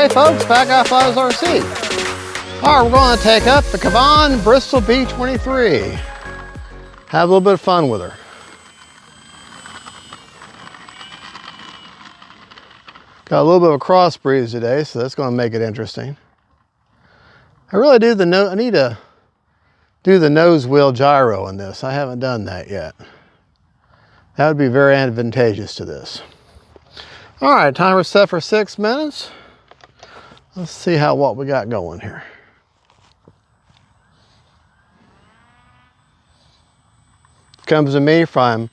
Hey folks, back at Kavan RC. All right, we're going to take up the KAVAN Bristell B-23. Have a little bit of fun with her. Got a little bit of a cross breeze today, so that's going to make it interesting. I really do I need to do the nose wheel gyro in this. I haven't done that yet. That would be very advantageous to this. All right, timer set for 6 minutes. Let's see what we got going here. Comes to me from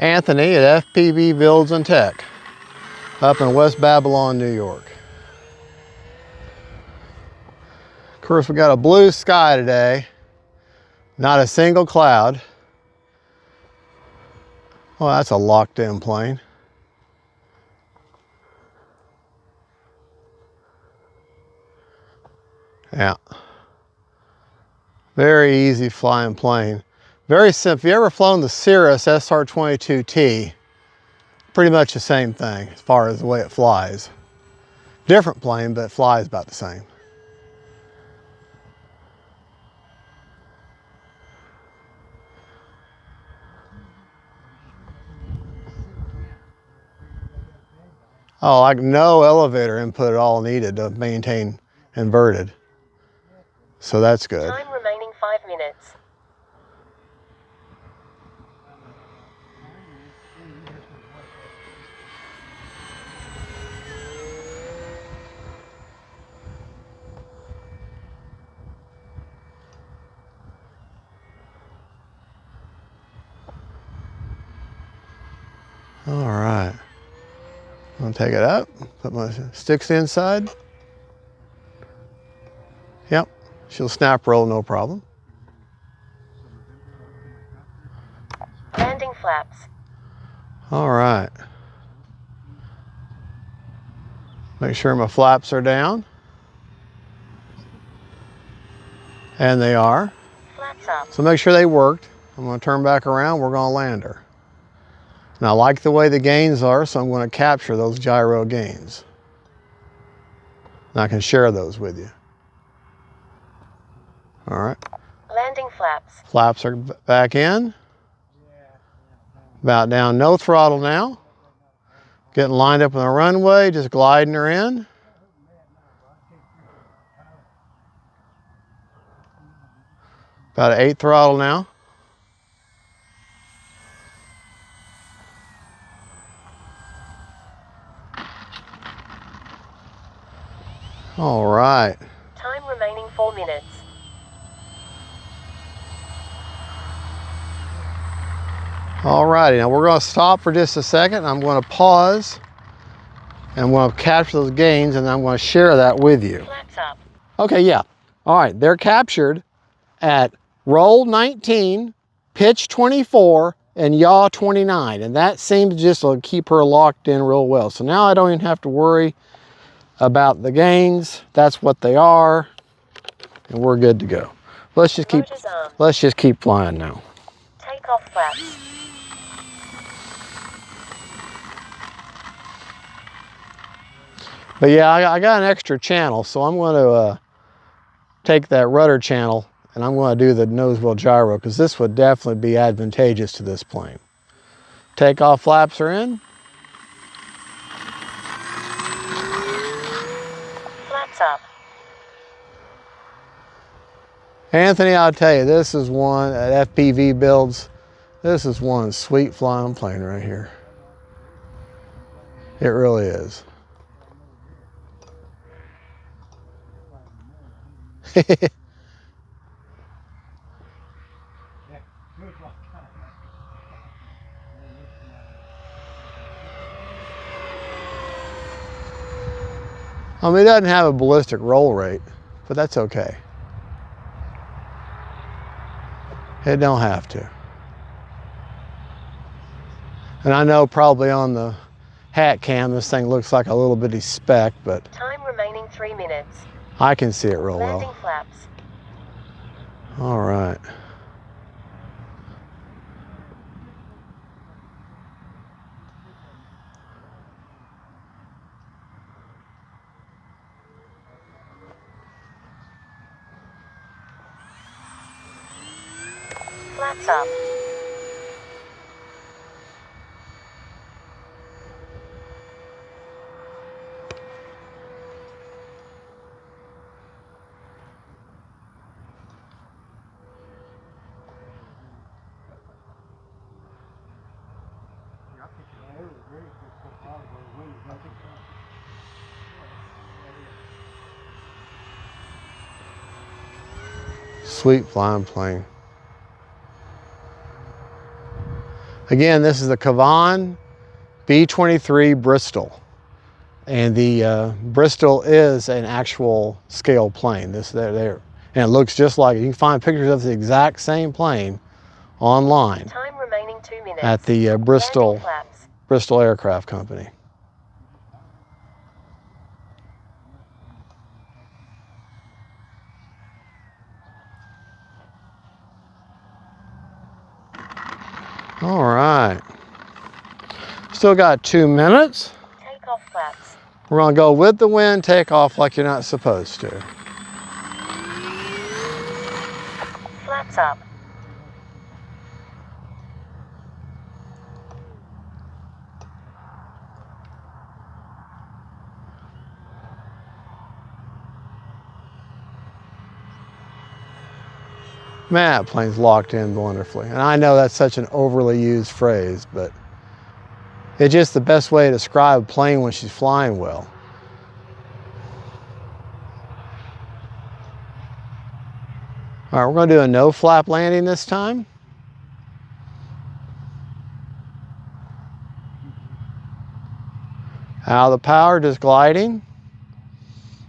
Anthony at FPV Builds and Tech up in West Babylon, New York. Of course, we got a blue sky today, not a single cloud. Oh, that's a locked in plane. Yeah. Very easy flying plane. Very simple. If you ever flown the Cirrus SR-22T, pretty much the same thing as far as the way it flies. Different plane, but it flies about the same. Oh, like no elevator input at all needed to maintain inverted. So that's good. Time remaining 5 minutes. All right. I'm gonna take it up, put my sticks inside. Yep, she'll snap roll, no problem. Landing flaps. All right. Make sure my flaps are down. And they are. Flaps up. So make sure they worked. I'm gonna turn back around, we're gonna land her. And I like the way the gains are, so I'm gonna capture those gyro gains. And I can share those with you. All right. Landing flaps. Flaps are back in. About down, no throttle now. Getting lined up on the runway, just gliding her in. About an 8 throttle now. All right. Time remaining 4 minutes. All righty, now we're going to stop for just a second. I'm going to pause and I'm going to capture those gains and I'm going to share that with you. Flaps up. Okay, yeah. All right, they're captured at roll 19, pitch 24, and yaw 29. And that seems just to keep her locked in real well. So now I don't even have to worry about the gains. That's what they are. And we're good to go. Let's just keep flying now. Take off flaps. But yeah, I got an extra channel, so I'm going to take that rudder channel and I'm going to do the nose wheel gyro because this would definitely be advantageous to this plane. Takeoff flaps are in. Flaps up. Anthony, I'll tell you, this is one at FPV Builds. This is one sweet flying plane right here. It really is. I mean, it doesn't have a ballistic roll rate, but that's okay. It don't have to. And I know probably on the hat cam, this thing looks like a little bitty speck, but Time remaining 3 minutes. I can see it real Landing well. flaps. All right. Flaps up. Sweet flying plane. Again, this is the KAVAN B-23 Bristell. And the Bristell is an actual scale plane. This there. And it looks just like it. You can find pictures of the exact same plane online. Time remaining 2 minutes. At the Bristell Aircraft Company. All right. Still got 2 minutes. Take off flaps. We're gonna go with the wind, take off like you're not supposed to. Flaps up. Man, that plane's locked in wonderfully. And I know that's such an overly used phrase, but it's just the best way to describe a plane when she's flying well. All right, we're gonna do a no flap landing this time. Out of the power, just gliding.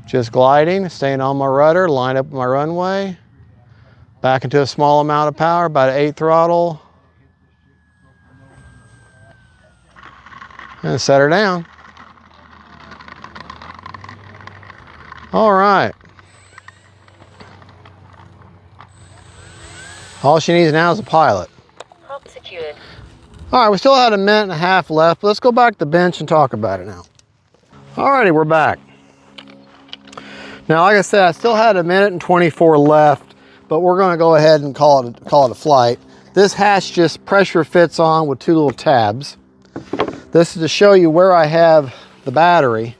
Just gliding, staying on my rudder, line up my runway. Back into a small amount of power, about 8 throttle. And set her down. All right. All she needs now is a pilot. Hop secured. All right, we still had a minute and a half left. Let's go back to the bench and talk about it now. All righty, we're back. Now, like I said, I still had a minute and 24 left, but we're gonna go ahead and call it a flight. This hatch just pressure fits on with 2 little tabs. This is to show you where I have the battery.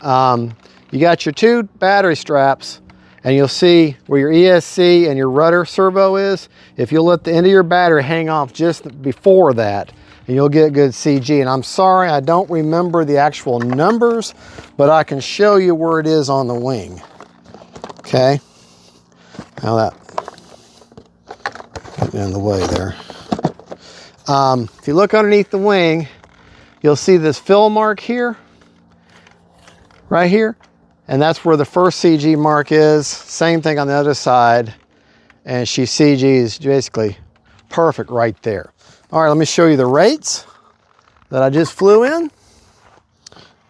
You got your 2 battery straps, and you'll see where your ESC and your rudder servo is. If you'll let the end of your battery hang off just before that, and you'll get good CG. And I'm sorry, I don't remember the actual numbers, but I can show you where it is on the wing. Okay. Now that, getting in the way there. If you look underneath the wing, you'll see this fill mark here, right here, and that's where the first CG mark is. Same thing on the other side, and she CGs basically perfect right there. All right, let me show you the rates that I just flew in.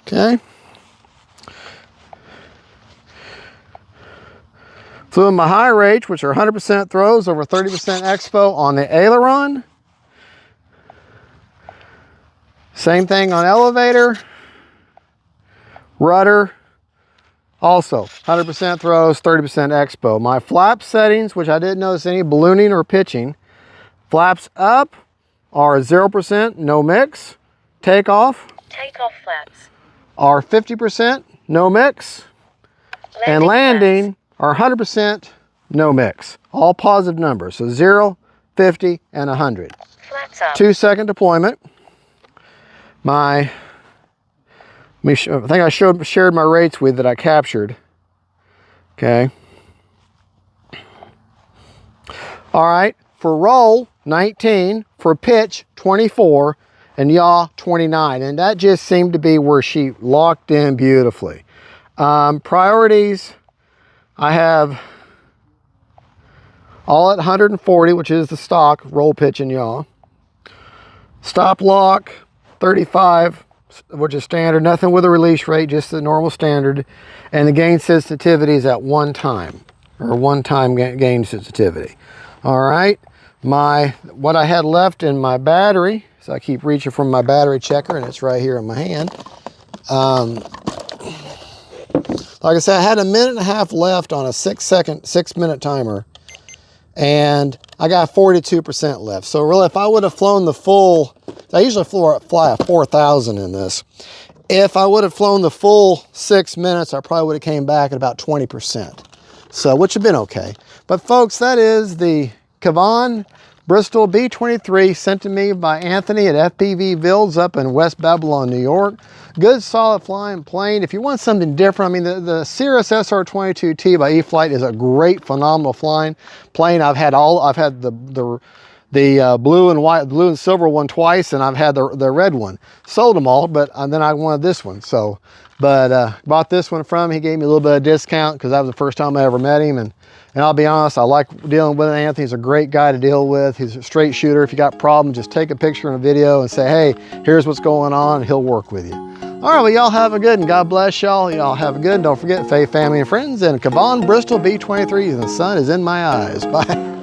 Okay. Flew in my high rates, which are 100% throws over 30% expo on the aileron. Same thing on elevator, rudder, also 100% throws, 30% expo. My flap settings, which I didn't notice any ballooning or pitching, flaps up are 0%, no mix. Takeoff flaps are 50%, no mix. And landing are 100%, no mix. All positive numbers, so 0, 50, and 100. Flaps up. 2-second deployment. I think I shared my rates with that I captured. Okay. All right, for roll, 19, for pitch, 24, and yaw, 29. And that just seemed to be where she locked in beautifully. Priorities, I have all at 140, which is the stock, roll, pitch, and yaw. Stop lock, 35, which is standard, nothing with a release rate, just the normal standard. And the gain sensitivity is at 1 time, or 1 time gain sensitivity. All right, what I had left in my battery, so I keep reaching for my battery checker, and it's right here in my hand. Like I said, I had a minute and a half left on a 6 minute timer. and I got 42% lift. So really, if I would have flown the full, I usually fly a 4,000 in this. If I would have flown the full 6 minutes, I probably would have came back at about 20%. So, which would have been okay. But folks, that is the KAVAN Bristell B-23 sent to me by Anthony at FPV Builds up in West Babylon, New York. Good, solid flying plane. If you want something different, I mean, the Cirrus SR-22T by E-Flite is a great, phenomenal flying plane. I've had the blue and white, blue and silver one twice, and I've had the red one. Sold them all, but then I wanted this one. So, bought this one from him. He gave me a little bit of discount because that was the first time I ever met him. And I'll be honest, I like dealing with Anthony. He's a great guy to deal with. He's a straight shooter. If you got problems, just take a picture and a video and say, hey, here's what's going on, and he'll work with you. All right, well, y'all have a good, and God bless y'all. Y'all have a good. Don't forget, faith, family, and friends, and KAVAN Bristell B-23, the sun is in my eyes. Bye.